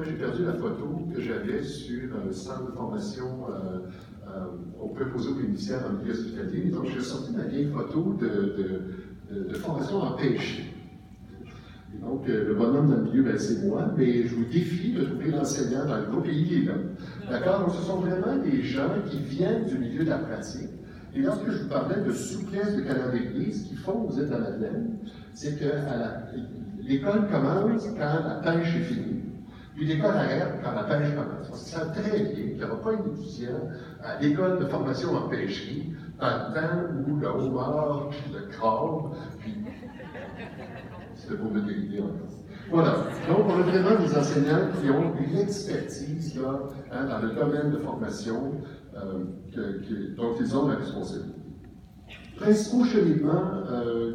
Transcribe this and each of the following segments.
j'ai perdu la photo que j'avais sur un centre de formation aux préposés aux bénéficiaires en milieu hospitalier. Donc, j'ai sorti ma vieille photo de formation en pêche. Et donc, le bonhomme dans le milieu, ben, c'est moi, mais je vous défie de trouver l'enseignant dans le groupe et il est là. D'accord? Donc, ce sont vraiment des gens qui viennent du milieu de la pratique. Et lorsque je vous parlais de souplesse de canal d'église, ce qu'ils font aux Îles-de-la-Madeleine, c'est que l'école commence quand la pêche est finie, puis l'école arrête quand la pêche commence. Parce qu'ils savent très bien qu'il n'y aura pas un étudiant à l'école de formation en pêcherie dans le temps où le homard, puis le crabe, puis c'était pour me dérider encore. Voilà. Donc, on a vraiment des enseignants qui ont une expertise là, hein, dans le domaine de formation dont ils ont la responsabilité. Principaux cheminements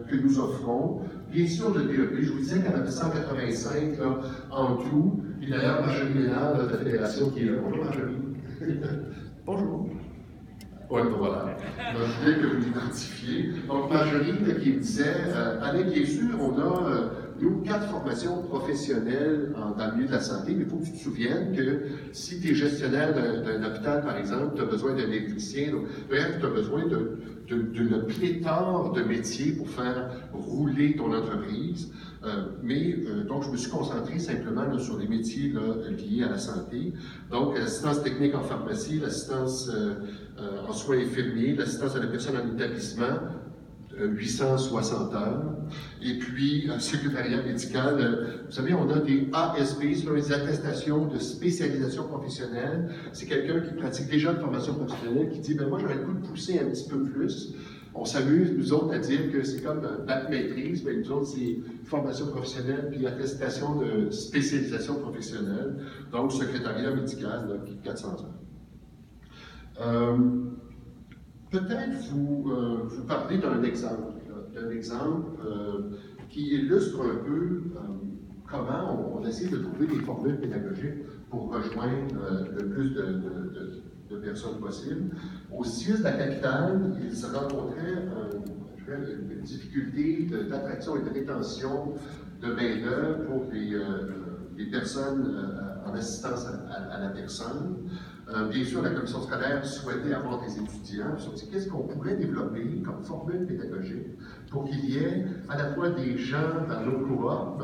que nous offrons, bien sûr le DEP, je vous disais qu'il y en avait 185 là, en tout, puis d'ailleurs Marjorie Ménard de la Fédération qui est là. Bonjour Marjorie. Bonjour. Oui, voilà. Je voulais que vous l'identifiez. Donc, Marjorie qui me disait, Alain, bien sûr, on a, nous, 4 formations professionnelles dans le milieu de la santé, mais il faut que tu te souviennes que si tu es gestionnaire d'un hôpital, par exemple, tu as besoin d'un électricien, bref, tu as besoin d'une pléthore de métiers pour faire rouler ton entreprise. Donc, je me suis concentré simplement là, sur les métiers là, liés à la santé. Donc, l'assistance technique en pharmacie, l'assistance en soins infirmiers, l'assistance à la personne en établissement, 860 heures. Et puis, secrétariat médical, vous savez, on a des ASP, sur les attestations de spécialisation professionnelle. C'est quelqu'un qui pratique déjà une formation professionnelle qui dit, ben moi, j'aurais le goût de pousser un petit peu plus. On s'amuse, nous autres, à dire que c'est comme bac maîtrise, mais nous autres, c'est formation professionnelle puis attestation de spécialisation professionnelle. Donc, secrétariat médical, là, 400 heures. Peut-être vous parler d'un exemple, qui illustre un peu comment on essaie de trouver des formules pédagogiques pour rejoindre le plus de personnes possible. Au CIUS de la capitale, ils se rencontraient une difficulté d'attraction et de rétention de main-d'œuvre pour les personnes en assistance à la personne. Bien sûr, la commission scolaire souhaitait avoir des étudiants. On s'est dit, qu'est-ce qu'on pourrait développer comme formule pédagogique pour qu'il y ait à la fois des gens dans nos cohortes,